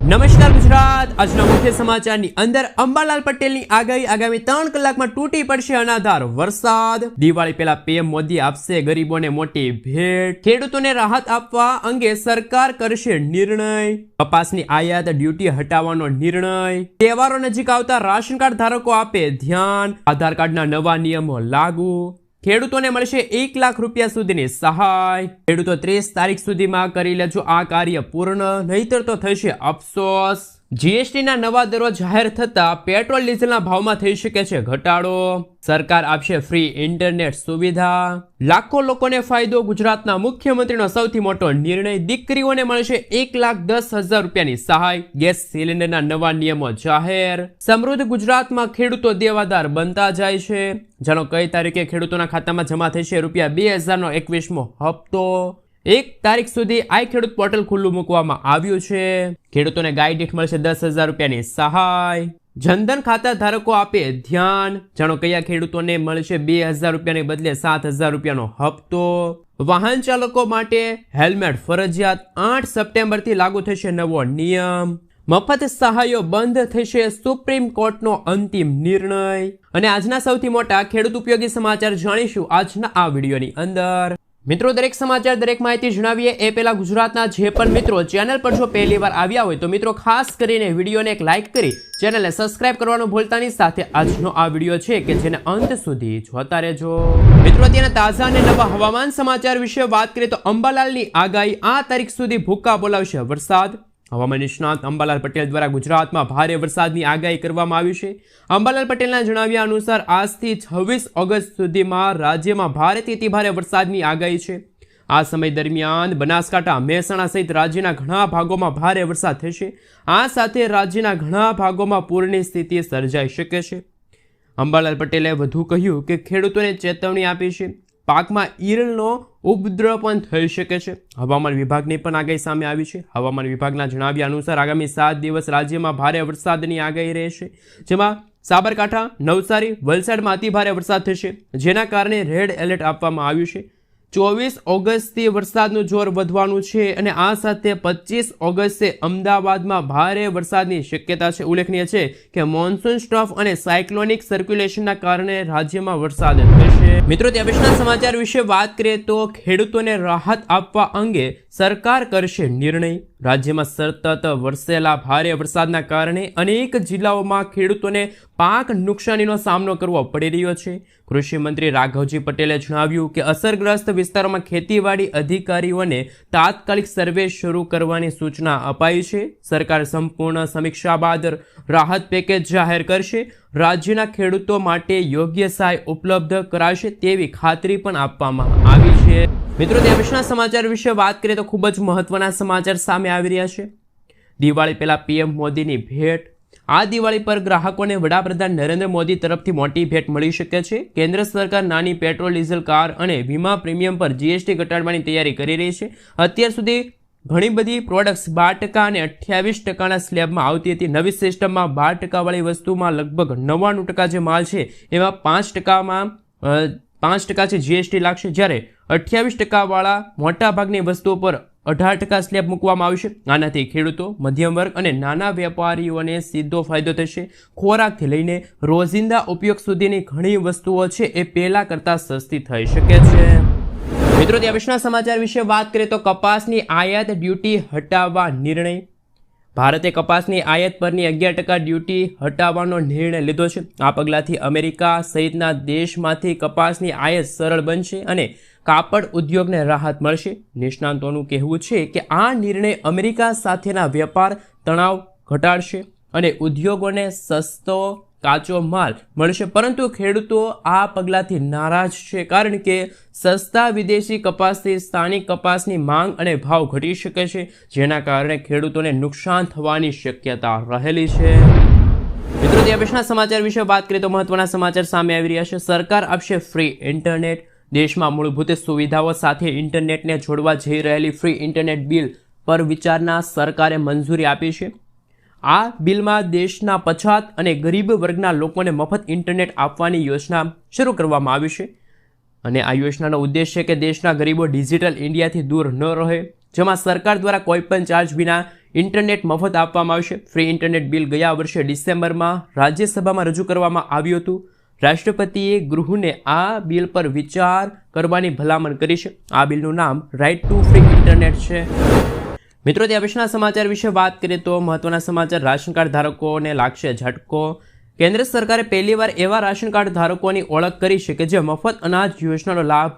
નમસ્કાર ગુજરાત, આજના મુખ્ય સમાચારની અંદર અંબાલાલ પટેલની આગાહી, આગામી 3 કલાકમાં તૂટી પડશે અનાધાર વરસાદ. દિવાળી પહેલા પીએમ મોદી આપશે ગરીબોને મોટી ભેટ. ખેડૂતોને રાહત આપવા અંગે સરકાર કરશે નિર્ણય. કપાસની આયાત ડ્યુટી હટાવવાનો નિર્ણય. તહેવારો નજીક આવતા રાશન કાર્ડ ધારકો આપે ધ્યાન. આધાર કાર્ડના નવા નિયમો લાગુ. ખેડૂતોને મળશે 1 લાખ રૂપિયા સુધીની સહાય. ખેડૂતો 30 તારીખ સુધીમાં કરી લેજો આ કાર્ય પૂર્ણ, નહીતર તો થશે અફસોસ. જીએસટીના નવા દરો જાહેર થતા પેટ્રોલ ડીઝલના ભાવમાં થઈ શકે છે ઘટાડો. સરકાર આપશે ફ્રી ઇન્ટરનેટ સુવિધા. લાખો લોકોને ફાયદો. ગુજરાતના મુખ્યમંત્રીનો સૌથી મોટો નિર્ણય. દીકરીઓને મળશે 1,10,000 રૂપિયાની સહાય. ગેસ સિલિન્ડરના નવા નિયમો જાહેર. સમૃદ્ધ ગુજરાતમાં ખેડૂતો દેવાદાર બનતા જાય છે. જાણો કઈ તારીખે ખેડૂતોના ખાતામાં જમા થશે રૂપિયા 2,000નો 21મો હપ્તો. 1 તારીખ સુધી આઈ ખેડૂત પોર્ટલ ખુલ્લું મૂકવામાં આવ્યું છે. ખેડૂતોને ગાય દીઠ મળશે 10,000 રૂપિયાની સહાય. જનધન ખાતા ધારકો આપે ધ્યાન. જાણો કયા ખેડૂતોને મળશે 2,000 રૂપિયાને બદલે 7,000 રૂપિયાનો હપ્તો. વાહન ચાલકો માટે હેલ્મેટ ફરજિયાત. 8 સપ્ટેમ્બરથી લાગુ થશે નવો નિયમ. મફત સહાયો બંધ થશે. સુપ્રીમ કોર્ટનો અંતિમ નિર્ણય. અને આજના સૌથી મોટા ખેડૂત ઉપયોગી સમાચાર જાણીશું આજના આ વિડીયોની અંદર. મિત્રો, દરેક સમાચાર, દરેક માહિતી જણાવીએ એ પહેલા ગુજરાતના જે પણ મિત્રો ચેનલ પર જો પહેલી વાર આવ્યા હોય તો મિત્રો ખાસ કરીને વિડીયોને એક લાઇક કરી ચેનલને સબસ્ક્રાઇબ કરવાનું ભૂલતા નહીં. સાથે આજનો આ વિડીયો છે કે જેને અંત સુધી જોતા રહેજો. મિત્રો, અત્યારના તાજા અને નવા હવામાન સમાચાર વિશે વાત કરીએ તો અંબાલાલની આગાહી, આ તારીખ સુધી ભૂક્કા બોલાવશે વરસાદ. હવામાન નિષ્ણાત અંબાલાલ પટેલ દ્વારા ગુજરાતમાં ભારે વરસાદની આગાહી કરવામાં આવી છે. અંબાલાલ પટેલના જણાવ્યા અનુસાર આજથી 26 ઓગસ્ટ સુધીમાં રાજ્યમાં ભારેથી અતિ ભારે વરસાદની આગાહી છે. આ સમય દરમિયાન બનાસકાંઠા, મહેસાણા સહિત રાજ્યના ઘણા ભાગોમાં ભારે વરસાદ થશે. આ સાથે રાજ્યના ઘણા ભાગોમાં પૂરની સ્થિતિ સર્જાઈ શકે છે. અંબાલાલ પટેલે વધુ કહ્યું કે ખેડૂતોને ચેતવણી આપી છે. પાકમાં ઈયળનો ઉપદ્રવ પણ થઈ શકે છે. હવામાન વિભાગની પણ આગાહી સામે આવી છે. હવામાન વિભાગના જણાવ્યા અનુસાર આગામી 7 દિવસ રાજ્યમાં ભારે વરસાદની આગાહી રહેશે, જેમાં સાબરકાંઠા, નવસારી, વલસાડમાં અતિ ભારે વરસાદ થશે, જેના કારણે રેડ એલર્ટ આપવામાં આવ્યું છે. 24 ઓગસ્ટથી વરસાદનું જોર વધવાનું છે અને આ સાથે 25 ઓગસ્ટે અમદાવાદમાં ભારે વરસાદની શક્યતા છે. ઉલ્લેખનીય છે કે મોન્સૂન સ્ટ્રફ અને સાયક્લોનિક સર્ક્યુલેશનના કારણે રાજ્યમાં વરસાદ થશે. મિત્રો, ત્યારપછીના સમાચાર વિશે વાત કરીએ તો ખેડૂતોને રાહત આપવા અંગે સરકાર કરશે નિર્ણય. રાજ્યમાં સતત વરસેલા ભારે વરસાદના કારણે અનેક જિલ્લાઓમાં ખેડૂતોને પાક નુકસાનીનો સામનો કરવો પડી રહ્યો છે. કૃષિ મંત્રી રાઘવજી પટેલે જણાવ્યું કે અસરગ્રસ્ત વિસ્તારોમાં ખેતીવાડી અધિકારીઓને તાત્કાલિક સર્વે શરૂ કરવાની સૂચના અપાઈ છે. સરકાર સંપૂર્ણ સમીક્ષા બાદ રાહત પેકેજ જાહેર કરશે. રાજ્યના ખેડૂતો માટે યોગ્ય સહાય ઉપલબ્ધ કરાશે તેવી ખાતરી પણ આપવામાં આવી છે. મિત્રો, ત્યાં પછીના સમાચાર વિશે વાત કરીએ તો ખૂબ જ મહત્વના સમાચાર સામે આવી રહ્યા છે. દિવાળી પહેલા પીએમ મોદીની ભેટ. આ દિવાળી પર ગ્રાહકોને વડાપ્રધાન નરેન્દ્ર મોદી તરફથી મોટી ભેટ મળી શકે છે. કેન્દ્ર સરકાર નાની પેટ્રોલ, ડીઝલ, કાર અને વીમા પ્રીમિયમ પર જીએસટી ઘટાડવાની તૈયારી કરી રહી છે. અત્યાર સુધી ઘણી બધી પ્રોડક્ટ્સ 12% અને 28%ના સ્લેબમાં આવતી હતી. નવી સિસ્ટમમાં 12% વાળી વસ્તુમાં લગભગ 99% જે માલ છે એમાં 5% છે જીએસટી લાગશે, જ્યારે 28% વાળા મોટાભાગની વસ્તુઓ પર 18% સ્લેબ મૂકવામાં આવશે. આનાથી ખેડૂતો, મધ્યમ વર્ગ અને નાના વેપારીઓને સીધો ફાયદો થશે. ખોરાકથી લઈને રોજિંદા ઉપયોગ સુધીની ઘણી વસ્તુઓ છે એ પહેલા કરતાં સસ્તી થઈ શકે છે. મિત્રો, ત્યાં પછીના સમાચાર વિશે વાત કરીએ તો કપાસની આયાત ડ્યુટી હટાવવા નિર્ણય. ભારતે કપાસની આયાત પરની 11% ડ્યુટી હટાવવાનો નિર્ણય લીધો છે. આ પગલાંથી અમેરિકા સહિતના દેશમાંથી કપાસની આયાત સરળ બનશે અને કાપડ ઉદ્યોગને રાહત મળશે. નિષ્ણાતોનું કહેવું છે કે આ નિર્ણય અમેરિકા સાથેના વેપાર તણાવ ઘટાડશે અને ઉદ્યોગોને સસ્તો કાચો માલ મળશે. પરંતુ ખેડૂતો આ પગલાંથી નારાજ છે, કારણ કે સસ્તા વિદેશી કપાસથી સ્થાનિક કપાસની માંગ અને ભાવ ઘટી શકે છે, જેના કારણે ખેડૂતોને નુકસાન થવાની શક્યતા રહેલી છે. મિત્રો, ત્યાં પછીના સમાચાર વિશે વાત કરીએ તો મહત્વના સમાચાર સામે આવી રહ્યા છે. સરકાર આપશે ફ્રી ઇન્ટરનેટ. દેશમાં મૂળભૂત સુવિધાઓ સાથે ઇન્ટરનેટને જોડવા જઈ રહેલી ફ્રી ઇન્ટરનેટ બિલ પર વિચારના સરકારે મંજૂરી આપી છે. આ બિલમાં દેશના પછાત અને ગરીબ વર્ગના લોકોને મફત ઇન્ટરનેટ આપવાની યોજના શરૂ કરવામાં આવી છે. અને આ યોજનાનો ઉદ્દેશ છે કે દેશના ગરીબો ડિજિટલ ઇન્ડિયાથી દૂર ન રહે. જેમાં સરકાર દ્વારા કોઈપણ ચાર્જ વિના ઇન્ટરનેટ મફત આપવામાં આવશે. ફ્રી ઇન્ટરનેટ બિલ ગયા વર્ષે ડિસેમ્બરમાં રાજ્યસભામાં રજૂ કરવામાં આવ્યું હતું. રાષ્ટ્રપતિએ ગૃહને આ બિલ પર વિચાર કરવાની ભલામણ કરી છે. આ બિલનું નામ રાઇટ ટુ ફ્રી ઇન્ટરનેટ છે. મિત્રો, ત્યાં પછીના સમાચાર વિશે વાત કરીએ તો મહત્વના સમાચાર. રાશન કાર્ડ ધારકોને લાગશે ઝટકો. કેન્દ્ર સરકારે પહેલીવાર એવા રાશન કાર્ડ ધારકોની ઓળખ કરી છે કે જે મફત અનાજ યોજનાનો લાભ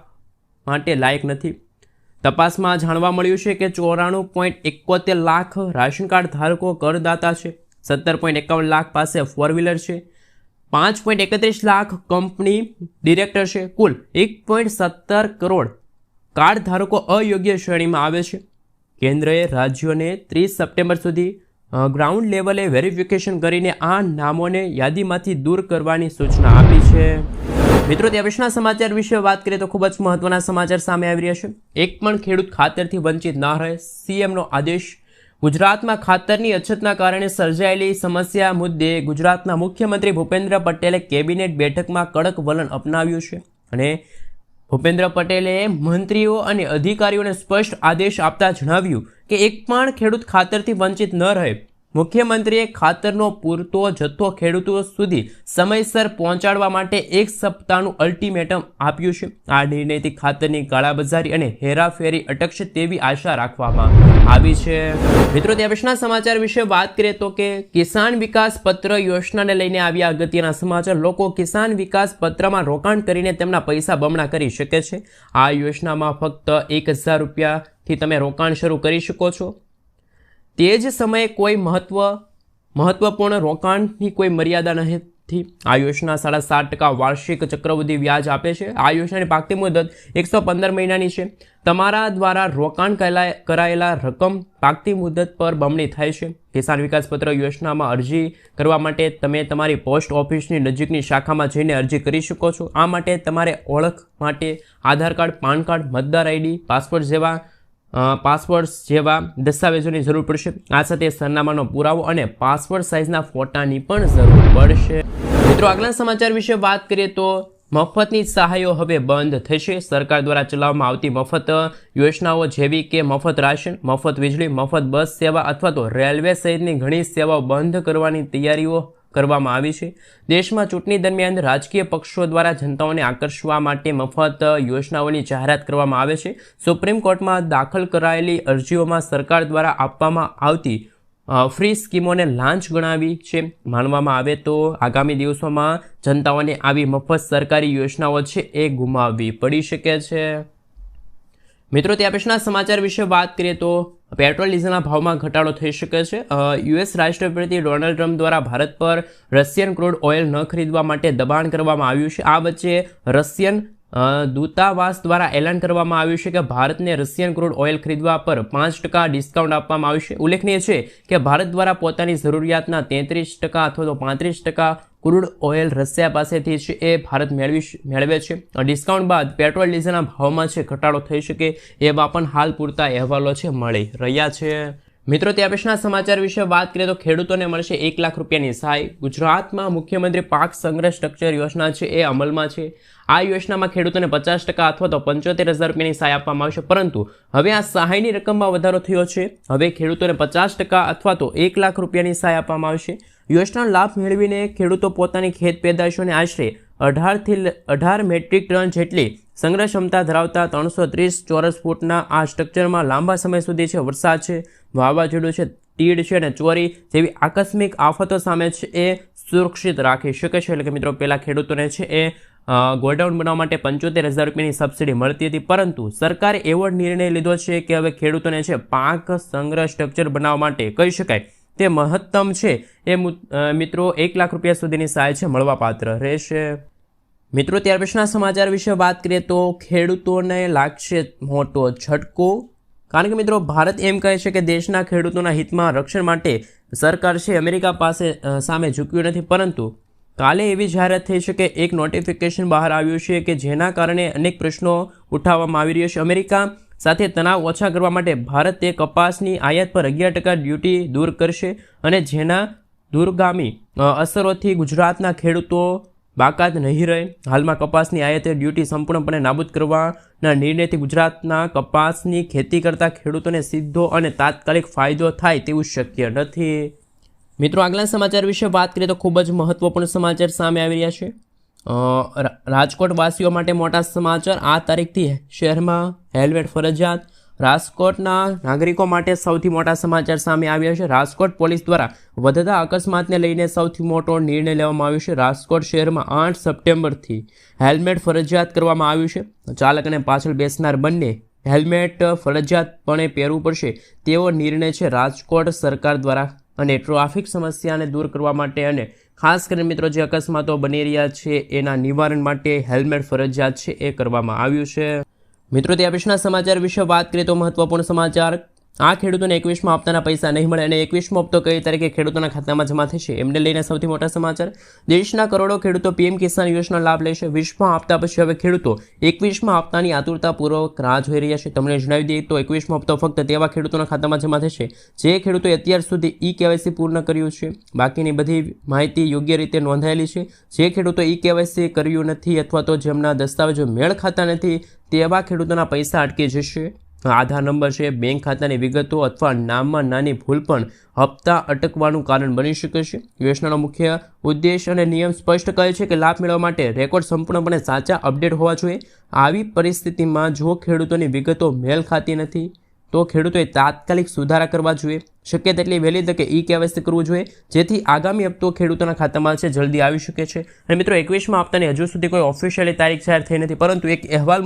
માટે લાયક નથી. તપાસમાં જાણવા મળ્યું છે કે 94.71 લાખ રાશન કાર્ડ ધારકો કરદાતા છે. 17.51 લાખ પાસે ફોર વ્હીલર છે. 5.31 લાખ કંપની ડિરેક્ટર છે. કુલ 1.17 કરોડ કાર્ડ ધારકો અયોગ્ય શ્રેણીમાં આવે છે. કેન્દ્રએ રાજ્યોને 30 સપ્ટેમ્બર સુધી ગ્રાઉન્ડ લેવલે વેરિફિકેશન કરીને આ નામોને યાદીમાંથી દૂર કરવાની સૂચના આપી છે. મિત્રો, ત્યાં પછીના સમાચાર વિશે વાત કરીએ તો ખૂબ જ મહત્વના સમાચાર સામે આવી રહ્યા છે. એક પણ ખેડૂત ખાતરથી વંચિત ના રહે, સીએમનો આદેશ. ગુજરાતમાં ખાતરની અછતના કારણે સર્જાયેલી સમસ્યા મુદ્દે ગુજરાતના મુખ્યમંત્રી ભૂપેન્દ્ર પટેલે કેબિનેટ બેઠકમાં કડક વલણ અપનાવ્યું છે અને ભૂપેન્દ્ર પટેલે મંત્રીઓ અને અધિકારીઓને સ્પષ્ટ આદેશ આપતા જણાવ્યું કે એક પણ ખેડૂત ખાતરથી વંચિત ન રહે. મુખ્યમંત્રીએ ખાતરનો પૂરતો જથ્થો ખેડૂતો સુધી સમયસર પહોંચાડવા માટે 1 સપ્તાહનું અલ્ટિમેટમ આપ્યું છે. આ નિર્ણયથી ખાતરની કાળાબજારી અને હેરાફેરી અટકશે તેવી આશા રાખવામાં આવી છે. મિત્રો, ત્યાં પછીના સમાચાર વિશે વાત કરીએ તો કે કિસાન વિકાસ પત્ર યોજનાને લઈને આવ્યા અગત્યના સમાચાર. લોકો કિસાન વિકાસ પત્રમાં રોકાણ કરીને તેમના પૈસા બમણા કરી શકે છે. આ યોજનામાં ફક્ત 1000 રૂપિયાથી તમે રોકાણ શરૂ કરી શકો છો. તે જ સમયે કોઈ મહત્વપૂર્ણ રોકાણની કોઈ મર્યાદા નથી. આ યોજના 7.5% વાર્ષિક ચક્રવૃદ્ધિ વ્યાજ આપે છે. આ યોજનાની પાકતી મુદત 115 મહિનાની છે. તમારા દ્વારા રોકાણ કરાયેલા રકમ પાકતી મુદત પર બમણી થાય છે. કિસાન વિકાસ પત્ર યોજનામાં અરજી કરવા માટે તમે તમારી પોસ્ટ ઓફિસની નજીકની શાખામાં જઈને અરજી કરી શકો છો. આ માટે તમારે ઓળખ માટે આધાર કાર્ડ, પાન કાર્ડ, મતદાર આઈડી, પાસપોર્ટ જેવા દસ્તાવેજોની જરૂર પડશે. આ સાથે સરનામાનો પુરાવો અને પાસપોર્ટ સાઇઝના ફોટાની પણ જરૂર પડશે. મિત્રો, આગળના સમાચાર વિશે વાત કરીએ તો મફતની સહાયો હવે બંધ થશે. સરકાર દ્વારા ચલાવવામાં આવતી મફત યોજનાઓ જેવી કે મફત રાશન, મફત વીજળી, મફત બસ સેવા અથવા તો રેલવે સહિતની ઘણી સેવાઓ બંધ કરવાની તૈયારીઓ કરવામાં આવી છે. દેશમાં ચૂંટણી દરમિયાન રાજકીય પક્ષો દ્વારા જનતાઓને આકર્ષવા માટે મફત યોજનાઓની જાહેરાત કરવામાં આવે છે. સુપ્રીમ કોર્ટમાં દાખલ કરાયેલી અરજીઓમાં સરકાર દ્વારા આપવામાં આવતી ફ્રી સ્કીમોને લાંચ ગણાવી છે. માનવામાં આવે તો આગામી દિવસોમાં જનતાઓને આવી મફત સરકારી યોજનાઓ છે એ ગુમાવવી પડી શકે છે. મિત્રો, ત્યાં પછીના સમાચાર વિશે વાત કરીએ તો પેટ્રોલ ડીઝલના ભાવમાં ઘટાડો થઈ શકે છે. યુએસ રાષ્ટ્રપતિ ડોનાલ્ડ ટ્રમ્પ દ્વારા ભારત પર રશિયન ક્રૂડ ઓઇલ ન ખરીદવા માટે દબાણ કરવામાં આવ્યું છે. આ વચ્ચે રશિયન દૂતાવાસ દ્વારા એલાન કરવામાં આવ્યું છે કે ભારતને રશિયન ક્રૂડ ઓઇલ ખરીદવા પર 5% ડિસ્કાઉન્ટ આપવામાં આવશે. ઉલ્લેખનીય છે કે ભારત દ્વારા પોતાની જરૂરિયાતના 33% અથવા તો 35% ક્રૂડ ઓઇલ રશિયા પાસેથી છે એ ભારત મેળવે છે. ડિસ્કાઉન્ટ બાદ પેટ્રોલ ડીઝલના ભાવમાં છે ઘટાડો થઈ શકે એવા પણ હાલ પૂરતા અહેવાલો છે મળી રહ્યા છે. મિત્રો, ત્યાં પછીના સમાચાર વિશે વાત કરીએ તો ખેડૂતોને મળશે 1 લાખ રૂપિયાની સહાય. ગુજરાતમાં મુખ્યમંત્રી પાક સંગ્રહ સ્ટ્રક્ચર યોજના છે એ અમલમાં છે. આ યોજનામાં ખેડૂતોને 50% અથવા તો 75,000 રૂપિયાની સહાય આપવામાં આવશે. પરંતુ હવે આ સહાયની રકમમાં વધારો થયો છે. હવે ખેડૂતોને 50% અથવા તો 1 લાખ રૂપિયાની સહાય આપવામાં આવશે. યોજનાનો લાભ મેળવીને ખેડૂતો પોતાની ખેત પેદાશોને આશરે 18 મેટ્રિક ટન જેટલી સંગ્રહ ક્ષમતા ધરાવતા 330 ચોરસ ફૂટના આ સ્ટ્રક્ચરમાં લાંબા સમય સુધી છે વરસાદ છે, વાવાઝોડું છે, તીડ છે અને ચોરી જેવી આકસ્મિક આફતો સામે છે એ સુરક્ષિત રાખી શકે છે. એટલે કે મિત્રો, પહેલાં ખેડૂતોને છે એ ગોડાઉન બનાવવા માટે 75,000 રૂપિયાની સબસિડી મળતી હતી, પરંતુ સરકારે એવો નિર્ણય લીધો છે કે હવે ખેડૂતોને છે પાક સંગ્રહ સ્ટ્રક્ચર બનાવવા માટે કહી શકાય તે મહત્તમ છે એ મિત્રો 1 લાખ રૂપિયા સુધીની સહાય છે મળવાપાત્ર રહેશે. મિત્રો, ત્યાર પછીના સમાચાર વિશે વાત કરીએ તો ખેડૂતોને લાગશે મોટો ઝટકો. કારણ કે મિત્રો, ભારત એમ કહે છે કે દેશના ખેડૂતોના હિતમાં રક્ષણ માટે સરકાર છે અમેરિકા સામે ઝૂક્યું નથી, પરંતુ કાલે એવી જાહેરાત થઈ છે કે એક નોટિફિકેશન બહાર આવ્યું છે કે જેના કારણે અનેક પ્રશ્નો ઉઠાવવામાં આવી રહ્યા છે. અમેરિકા સાથે તણાવ ઓછા કરવા માટે ભારત તે કપાસની આયાત પર 11% ડ્યુટી દૂર કરશે અને જેના દૂરગામી અસરોથી ગુજરાતના ખેડૂતો બાકાત નહીં રહે. હાલમાં કપાસની આયાત ડ્યુટી સંપૂર્ણપણે નાબૂદ કરવાના નિર્ણયથી ગુજરાતના કપાસની ખેતી કરતા ખેડૂતોને સીધો અને તાત્કાલિક ફાયદો થાય તેવું શક્ય નથી. મિત્રો, આગલા સમાચાર વિશે વાત કરીએ તો ખૂબ જ મહત્વપૂર્ણ સમાચાર સામે આવી રહ્યા છે. રાજકોટ વાસીઓ માટે મોટા સમાચાર. આ તારીખથી શહેરમાં હેલ્મેટ ફરજિયાત. રાજકોટના નાગરિકો માટે સૌથી મોટા સમાચાર સામે આવ્યા છે. રાજકોટ પોલીસ દ્વારા વધતા અકસ્માતને લઈને સૌથી મોટો નિર્ણય લેવામાં આવ્યો છે. રાજકોટ શહેરમાં 8 સપ્ટેમ્બરથી હેલ્મેટ ફરજિયાત કરવામાં આવ્યું છે. ચાલક અને પાછળ બેસનાર બંને હેલ્મેટ ફરજિયાતપણે પહેરવું પડશે તેવો નિર્ણય છે રાજકોટ સરકાર દ્વારા, અને ટ્રાફિક સમસ્યાને દૂર કરવા માટે અને ખાસ કરીને મિત્રો જે અકસ્માતો બની રહ્યા છે એના નિવારણ માટે હેલ્મેટ ફરજિયાત છે એ કરવામાં આવ્યું છે. મિત્રો, ત્યાં પછીના સમાચાર વિશે વાત કરીએ તો મહત્વપૂર્ણ સમાચાર. આ ખેડૂતોને 21મા હપ્તાના પૈસા નહીં મળે અને 21મો હપ્તો કઈ તારીખે ખેડૂતોના ખાતામાં જમા થશે એમને લઈને સૌથી મોટા સમાચાર. દેશના કરોડો ખેડૂતો પીએમ કિસાન યોજના લાભ લેશે. 20મા હપ્તા પછી હવે ખેડૂતો 21મા હપ્તાની આતુરતાપૂર્વક રાહ જોઈ રહ્યા છે. તમને જણાવી દઈએ તો 21મો હપ્તો ફક્ત તેવા ખેડૂતોના ખાતામાં જમા થશે જે ખેડૂતોએ અત્યાર સુધી ઈ-કેવાયસી પૂર્ણ કર્યું છે. બાકીની બધી માહિતી યોગ્ય રીતે નોંધાયેલી છે. જે ખેડૂતો ઈ-કેવાયસી કર્યું નથી અથવા તો જેમના દસ્તાવેજો મેળ ખાતા નથી તેવા ખેડૂતોના પૈસા અટકી જશે. આધાર નંબર છે, બેંક ખાતાની વિગતો અથવા નામમાં નાની ભૂલ પણ હપ્તા અટકવાનું કારણ બની શકે છે. યોજનાનો મુખ્ય ઉદ્દેશ અને નિયમ સ્પષ્ટ કહે છે કે લાભ મેળવવા માટે રેકોર્ડ સંપૂર્ણપણે સાચા અપડેટ હોવા જોઈએ. આવી પરિસ્થિતિમાં જો ખેડૂતોની વિગતો મેળ ખાતી નથી તો ખેડૂતોએ તાત્કાલિક સુધારા કરવા જોઈએ. શક્ય તેટલી વહેલી તકે ઈ-કેવાયસી કરવું જોઈએ જેથી આગામી હપ્તો ખેડૂતોના ખાતામાં છે જલ્દી આવી શકે છે. અને મિત્રો, 21મા હપ્તાની હજુ સુધી કોઈ ઓફિશિયલી તારીખ જાહેર થઈ નથી, પરંતુ એક અહેવાલ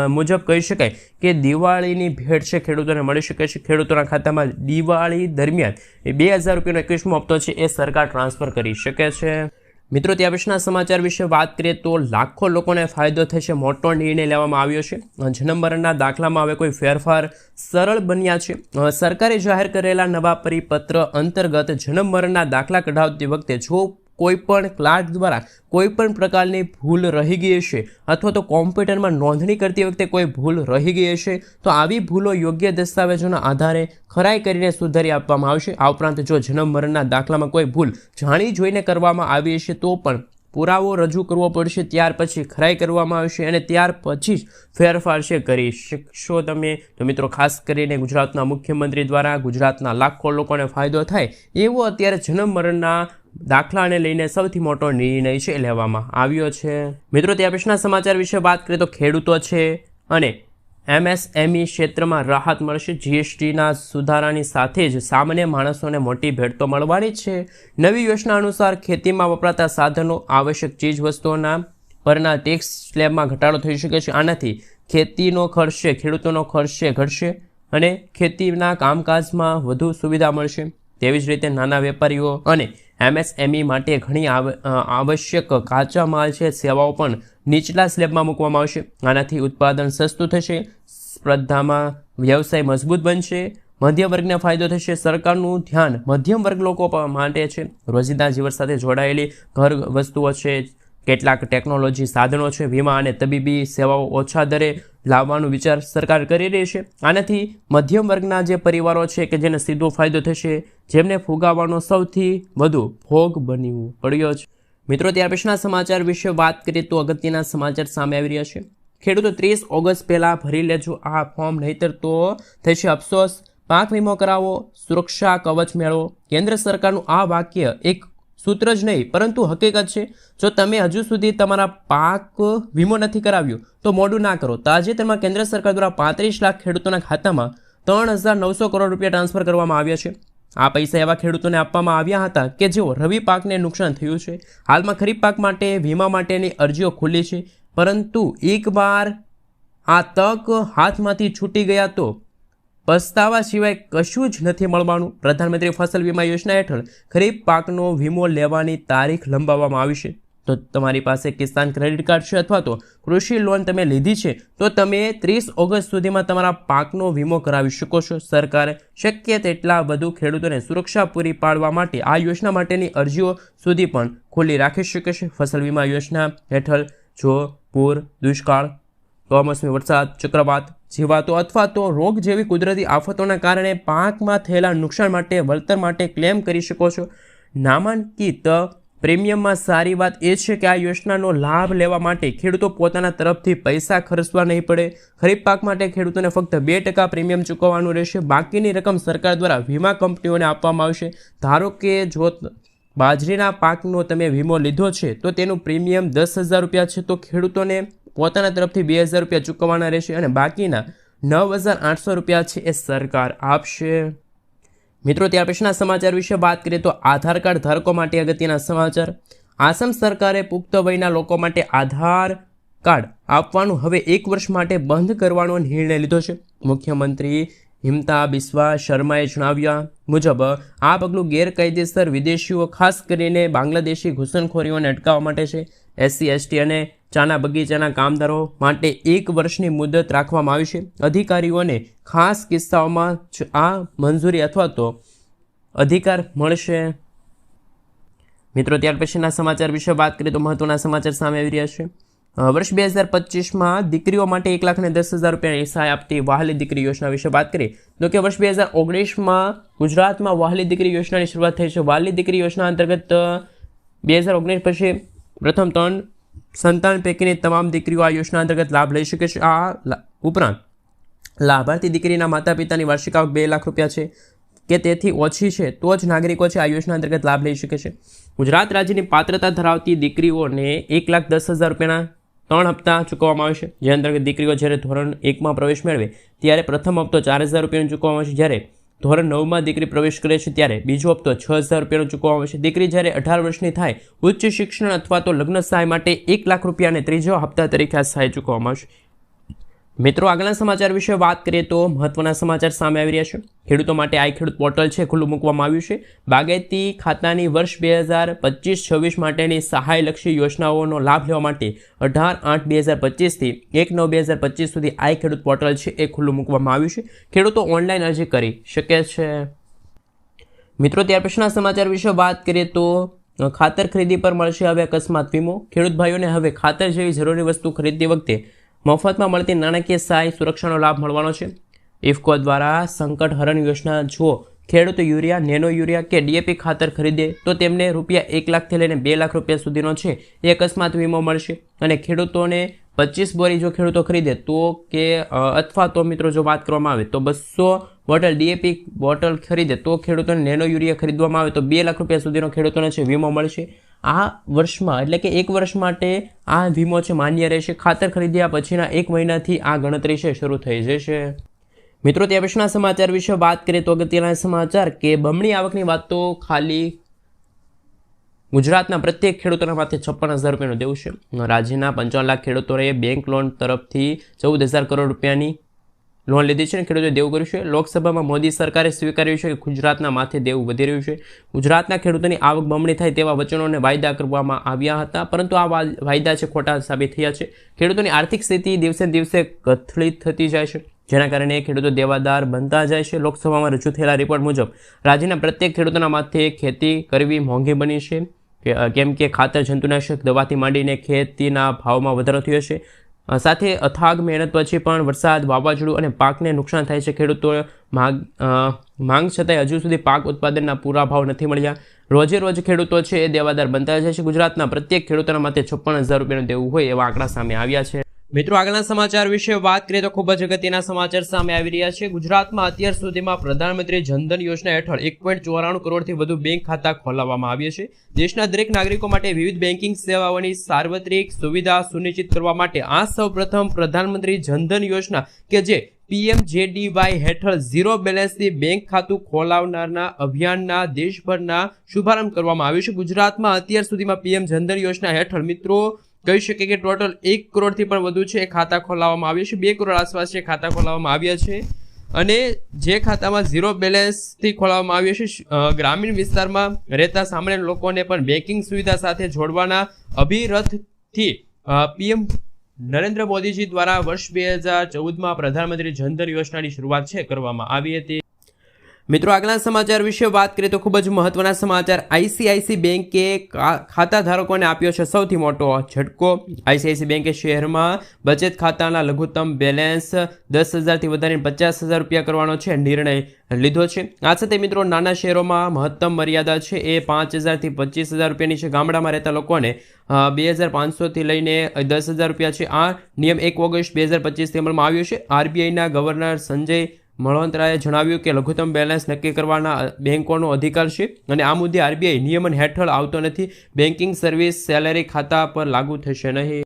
મુજબ કહી શકાય કે દિવાળીની ભેટ છે ખેડૂતોને મળી શકે છે. ખેડૂતોના ખાતામાં દિવાળી દરમિયાન 2000 રૂપિયાનો 21મો હપ્તો છે એ સરકાર ટ્રાન્સફર કરી શકે છે. મિત્રો, ત્યાં પછીના સમાચાર વિશે વાત કરીએ તો લાખો લોકોને ફાયદો થશે. મોટો નિર્ણય લેવામાં આવ્યો છે. જન્મ મરણના દાખલામાં હવે કોઈ ફેરફાર સરળ બન્યા છે. સરકારે જાહેર કરેલા નવા પરિપત્ર અંતર્ગત જન્મ મરણના દાખલા કઢાવતી વખતે જો કોઈપણ ક્લાર્ક દ્વારા કોઈપણ પ્રકારની ભૂલ રહી ગઈ હશે અથવા તો કોમ્પ્યુટરમાં નોંધણી કરતી વખતે કોઈ ભૂલ રહી ગઈ હશે તો આવી ભૂલો યોગ્ય દસ્તાવેજોના આધારે ખરાઈ કરીને સુધારી આપવામાં આવશે. આ ઉપરાંત જો જન્મ મરણના દાખલામાં કોઈ ભૂલ જાણી જોઈને કરવામાં આવી હશે તો પણ પુરાવો રજૂ કરવો પડશે. ત્યાર પછી ખરાઈ કરવામાં આવશે અને ત્યાર પછી જ ફેરફાર છે કરી શકશો તમે. તો મિત્રો, ખાસ કરીને ગુજરાતના મુખ્યમંત્રી દ્વારા ગુજરાતના લાખો લોકોને ફાયદો થાય એવો અત્યારે જન્મ મરણના દાખલાને લઈને સૌથી મોટો નિર્ણય છે લેવામાં આવ્યો છે. મિત્રો, ત્યાં પછીના સમાચાર વિશે વાત કરીએ તો ખેડૂતો છે અને MSME ક્ષેત્રમાં રાહત મળશે. GSTના સુધારાની સાથે જ સામાન્ય માણસોને મોટી ભેટ તો મળવાની છે. નવી યોજના અનુસાર ખેતીમાં વપરાતા સાધનો, આવશ્યક ચીજ વસ્તુઓના પરના ટેક્સ સ્લેબમાં ઘટાડો થઈ શકે છે. આનાથી ખેતીનો ખર્ચ છે, ખેડૂતોનો ખર્ચ છે ઘટશે અને ખેતીના કામકાજમાં વધુ સુવિધા મળશે. તેવી જ રીતે નાના વેપારીઓ અને MSME માટે ઘણી આવશ્યક કાચા માલ છે, સેવાઓ પણ નીચલા સ્લેબમાં મૂકવામાં આવશે. આનાથી ઉત્પાદન સસ્તું થશે, સ્પર્ધામાં વ્યવસાય મજબૂત બનશે, મધ્યમ વર્ગને ફાયદો થશે. સરકારનું ધ્યાન મધ્યમ વર્ગ લોકો માટે છે. રોજિંદા જીવન સાથે જોડાયેલી ઘર વસ્તુઓ છે, કેટલાક ટેકનોલોજી સાધનો છે, વીમા અને તબીબી સેવાઓ ઓછા દરે લાવવાનો વિચાર સરકાર કરી રહી છે. આનાથી મધ્યમ વર્ગના જે પરિવારો છે કે જેને સીધો ફાયદો થશે, જેમને ફુગાવાનો સૌથી વધુ ભોગ બનવું પડ્યો છે. મિત્રો, ત્યાર પછીના સમાચાર વિશે વાત કરીએ તો અગત્યના સમાચાર સામે આવી રહ્યા છે. ખેડૂતો 30 ઓગસ્ટ પહેલાં ભરી લેજો આ ફોર્મ, નહીતર તો થશે અફસોસ. પાક વીમો કરાવો, સુરક્ષા કવચ મેળવો. કેન્દ્ર સરકારનું આ વાક્ય એક સૂત્ર જ નહીં પરંતુ હકીકત છે. જો તમે હજુ સુધી તમારા પાક વીમો નથી કરાવ્યો તો મોડું ના કરો. તાજેતરમાં કેન્દ્ર સરકાર દ્વારા 35 લાખ ખેડૂતોના ખાતામાં 3,900 કરોડ રૂપિયા ટ્રાન્સફર કરવામાં આવ્યા છે. આ પૈસા એવા ખેડૂતોને આપવામાં આવ્યા હતા કે જેઓ રવિ પાકને નુકસાન થયું છે. હાલમાં ખરીફ પાક માટે વીમા માટેની અરજીઓ ખુલ્લી છે, પરંતુ એકવાર આ તક હાથમાંથી છૂટી ગયા તો પસ્તાવા સિવાય કશું જ નથી મળવાનું. પ્રધાનમંત્રી ફસલ વીમા યોજના હેઠળ ખરીફ પાકનો વીમો લેવાની તારીખ લંબાવવામાં આવી છે. તો તમારી પાસે કિસાન ક્રેડિટ કાર્ડ છે અથવા તો કૃષિ લોન તમે લીધી છે તો તમે 30 ઓગસ્ટ સુધીમાં તમારા પાકનો વીમો કરાવી શકો છો. સરકારે શક્ય તેટલા વધુ ખેડૂતોને સુરક્ષા પૂરી પાડવા માટે આ યોજના માટેની અરજીઓ સુધી પણ ખુલ્લી રાખી શકે છે. ફસલ વીમા યોજના હેઠળ જો પૂર, દુષ્કાળ, કમોસમી વરસાદ, ચક્રવાત, જીવાતો અથવા તો રોગ જેવી કુદરતી આફતોના કારણે પાકમાં થયેલા નુકસાન માટે વળતર માટે ક્લેમ કરી શકો છો. નામાંકિત પ્રીમિયમમાં સારી વાત એ છે કે આ યોજનાનો લાભ લેવા માટે ખેડૂતો પોતાના તરફથી પૈસા ખર્ચવા નહીં પડે. ખરીફ પાક માટે ખેડૂતોને ફક્ત 2% પ્રીમિયમ ચૂકવવાનું રહેશે. બાકીની રકમ સરકાર દ્વારા વીમા કંપનીઓને આપવામાં આવશે. ધારો કે જો બાજરીના પાકનો તમે વીમો લીધો છે તો તેનું પ્રીમિયમ 10,000 રૂપિયા છે, તો ખેડૂતોને પોતાના તરફથી 2,000 રૂપિયા ચૂકવવાના રહેશે અને બાકીના 9,800 રૂપિયા છે એ સરકાર આપશે. મિત્રો, ત્યાર પછીના સમાચાર વિશે વાત કરીએ તો આધાર કાર્ડ ધારકો માટે અગત્યના સમાચાર. આસામ સરકારે પુખ્ત વયના લોકો માટે આધાર કાર્ડ આપવાનું હવે 1 વર્ષ માટે બંધ કરવાનો નિર્ણય લીધો છે. મુખ્યમંત્રી હિમંતા બિસ્વા શર્માએ જણાવ્યા મુજબ આ પગલું ગેરકાયદેસર વિદેશીઓ, ખાસ કરીને બાંગ્લાદેશી ઘૂસણખોરીઓને અટકાવવા માટે છે. SC, ST અને ચાના બગીચાના કામદારો માટે 1 વર્ષની મુદત રાખવામાં આવી છે. અધિકારીઓને ખાસ કિસ્સાઓમાં જ આ મંજૂરી અથવા તો અધિકાર મળશે. મિત્રો, ત્યાર પછીના સમાચાર વિશે વાત કરીએ તો મહત્વના સમાચાર સામે આવી રહ્યા છે. વર્ષ 2025માં દીકરીઓ માટે 1,10,000 રૂપિયાની સહાય આપતી વહાલી દીકરી યોજના વિશે વાત કરીએ તો કે વર્ષ 2019માં ગુજરાતમાં વહાલી દીકરી યોજનાની શરૂઆત થઈ છે. વહાલી દીકરી યોજના અંતર્ગત 2019 પછી પ્રથમ 3 સંતાન પૈકીની તમામ દીકરીઓ આ યોજના અંતર્ગત લાભ લઈ શકે છે. આ ઉપરાંત લાભાર્થી દીકરીના માતા પિતાની વાર્ષિક આવક 2 લાખ રૂપિયા છે કે તેથી ઓછી છે તો જ નાગરિકો છે આ યોજના અંતર્ગત લાભ લઈ શકે છે. ગુજરાત રાજ્યની પાત્રતા ધરાવતી દીકરીઓને 1,10,000 રૂપિયાના 3 હપ્તા ચૂકવવામાં આવશે. જે અંતર્ગત દીકરીઓ જ્યારે ધોરણ 1માં પ્રવેશ મેળવે ત્યારે પ્રથમ હપ્તો 4,000 રૂપિયાનો ચૂકવવામાં આવશે. જ્યારે ધોરણ 9માં દીકરી પ્રવેશ કરે છે ત્યારે બીજો હપ્તો 6,000 રૂપિયાનો ચૂકવવામાં આવશે. દીકરી જ્યારે 18 વર્ષની થાય ઉચ્ચ શિક્ષણ અથવા તો લગ્ન સહાય માટે 1 લાખ રૂપિયા અને ત્રીજો હપ્તા તરીકે આ સહાય ચૂકવવામાં આવશે. મિત્રો, આગળના સમાચાર વિશે વાત કરીએ તો મહત્વના સમાચાર સામે આવી રહ્યા છે. ખેડૂતો માટે આઈ ખેડૂત પોર્ટલ છે ખુલ્લું મૂકવામાં આવ્યું છે. બાગાયતી ખાતાની વર્ષ 2025-26 માટેની સહાયલક્ષી યોજનાઓનો લાભ લેવા માટે 18/8/2025 થી 1/9/2025 સુધી આઈ ખેડૂત પોર્ટલ છે એ ખુલ્લું મૂકવામાં આવ્યું છે. ખેડૂતો ઓનલાઈન અરજી કરી શકે છે. મિત્રો, ત્યાર પછીના સમાચાર વિશે વાત કરીએ તો ખાતર ખરીદી પર મળશે હવે અકસ્માત વીમો. ખેડૂત ભાઈઓને હવે ખાતર જેવી જરૂરી વસ્તુ ખરીદતી વખતે મફતમાં મળતી નાણાકીય સહાય સુરક્ષાનો લાભ મળવાનો છે. ઇફકો દ્વારા સંકટ હરણ યોજના જો ખેડૂતો યુરિયા, નેનો યુરિયા કે DAP ખાતર ખરીદે તો તેમને રૂપિયા 1 લાખથી લઈને 2 લાખ રૂપિયા સુધીનો છે એ અકસ્માત વીમો મળશે. અને ખેડૂતોને 25 બોરી જો ખેડૂતો ખરીદે તો કે અથવા તો મિત્રો જો વાત કરવામાં આવે તો 200 બોટલ DAP બોટલ ખરીદે તો ખેડૂતોને નેનો યુરિયા ખરીદવામાં આવે તો 2 લાખ રૂપિયા સુધીનો ખેડૂતોને છે વીમો મળશે. આ વર્ષમાં એટલે કે 1 વર્ષ માટે આ વીમો છે માન્ય રહેશે. ખાતર ખરીદ્યા પછીના 1 મહિનાથી આ ગણતરી છે શરૂ થઈ જશે. મિત્રો, ત્યાં પછીના સમાચાર વિશે વાત કરીએ તો અગત્યના સમાચાર કે બમણી આવકની વાત તો ખાલી ગુજરાતના પ્રત્યેક ખેડૂતોના માથે 56,000 રૂપિયાનું દેવું છે. રાજ્યના 55 લાખ ખેડૂતોએ બેંક લોન તરફથી 14,000 કરોડ રૂપિયાની લોન લીધી છે અને ખેડૂતોએ દેવું કર્યું છે. લોકસભામાં મોદી સરકારે સ્વીકાર્યું છે કે ગુજરાતના માથે દેવું વધી રહ્યું છે. ગુજરાતના ખેડૂતોની આવક બમણી થાય તેવા વચનો અને વાયદા કરવામાં આવ્યા હતા, પરંતુ આ વાયદા છે ખોટા સાબિત થયા છે. ખેડૂતોની આર્થિક સ્થિતિ દિવસે દિવસે કથળી થતી જાય છે, જેના કારણે ખેડૂતો દેવાદાર બનતા જાય છે. લોકસભામાં રજૂ થયેલા રિપોર્ટ મુજબ રાજ્યના પ્રત્યેક ખેડૂતોના માથે ખેતી કરવી મોંઘી બની છે, કેમ કે ખાતર, જંતુનાશક દવાથી માંડીને ખેતીના ભાવમાં વધારો થયો છે. સાથે અથાગ મહેનત પછી પણ વરસાદ, વાવાઝોડું અને પાકને નુકસાન થાય છે. ખેડૂતો માંગ છતાંય હજુ સુધી પાક ઉત્પાદનના પૂરા ભાવ નથી મળ્યા. રોજે રોજ ખેડૂતો છે એ દેવાદાર બનતા જાય છે. ગુજરાતના પ્રત્યેક ખેડૂતોના માથે 56,000 રૂપિયાનું દેવું હોય એવા આંકડા સામે આવ્યા છે. મિત્રો, આગળના સમાચાર વિશે વાત કરીએ તો ખૂબ જ અગત્યના સમાચાર સામે આવી રહ્યા છે. ગુજરાતમાં અત્યાર સુધીમાં પ્રધાનમંત્રી જનધન યોજના હેઠળ 1.94 કરોડથી વધુ બેંક ખાતા ખોલાવવામાં આવ્યા છે. દેશના દરેક નાગરિકો માટે વિવિધ બેન્કિંગ સેવાઓની સાર્વત્રિક સુવિધા સુનિશ્ચિત કરવા માટે આ સૌપ્રથમ પ્રધાનમંત્રી જનધન યોજના કે જે PMJDY હેઠળ ઝીરો બેલેન્સથી બેંક ખાતું ખોલાવનારના અભિયાનના દેશભરના શુભારંભ કરવામાં આવ્યો છે. ગુજરાતમાં અત્યાર સુધીમાં PM જનધન યોજના હેઠળ મિત્રો કહી શકીએ કે ટોટલ 1 કરોડથી પણ વધુ છે એ ખાતા ખોલાવવામાં આવ્યા છે. 2 કરોડ આસપાસ છે ખાતા ખોલાવવામાં આવ્યા છે અને જે ખાતામાં ઝીરો બેલેન્સથી ખોલાવવામાં આવ્યા છે ગ્રામીણ વિસ્તારમાં રહેતા સામાન્ય લોકોને પણ બેન્કિંગ સુવિધા સાથે જોડવાના અભિરથથી PM નરેન્દ્ર મોદીજી દ્વારા વર્ષ 2014માં પ્રધાનમંત્રી જનધન યોજનાની શરૂઆત છે કરવામાં આવી હતી. મિત્રો આગલા સમાચાર વિશે વાત કરીએ તો ખૂબ જ મહત્વના સમાચાર. આઈસીઆઈસી બેંકે ખાતા ધારકોને આપ્યો છે સૌથી મોટો ઝટકો. આઈસીઆઈસી બેંકે શહેરમાં બચત ખાતાના લઘુત્તમ બેલેન્સ 10,000થી વધારીને 50,000 રૂપિયા કરવાનો છે નિર્ણય લીધો છે. આ સાથે મિત્રો નાના શહેરોમાં મહત્તમ મર્યાદા છે એ 5,000થી 25,000 રૂપિયાની છે. ગામડામાં રહેતા લોકોને 2,500થી લઈને 10,000 રૂપિયા છે. આ નિયમ 1 ઓગસ્ટ 2025થી અમલમાં આવ્યો છે. આરબીઆઈના ગવર્નર સંજય મલ્હોત્રાએ જણાવ્યું કે લઘુત્તમ બેલેન્સ નક્કી કરવાના બેંકોનો અધિકાર છે અને આ મુદ્દે આરબીઆઈ નિયમન હેઠળ આવતો નથી. બેન્કિંગ સર્વિસ સેલેરી ખાતા પર લાગુ થશે નહીં.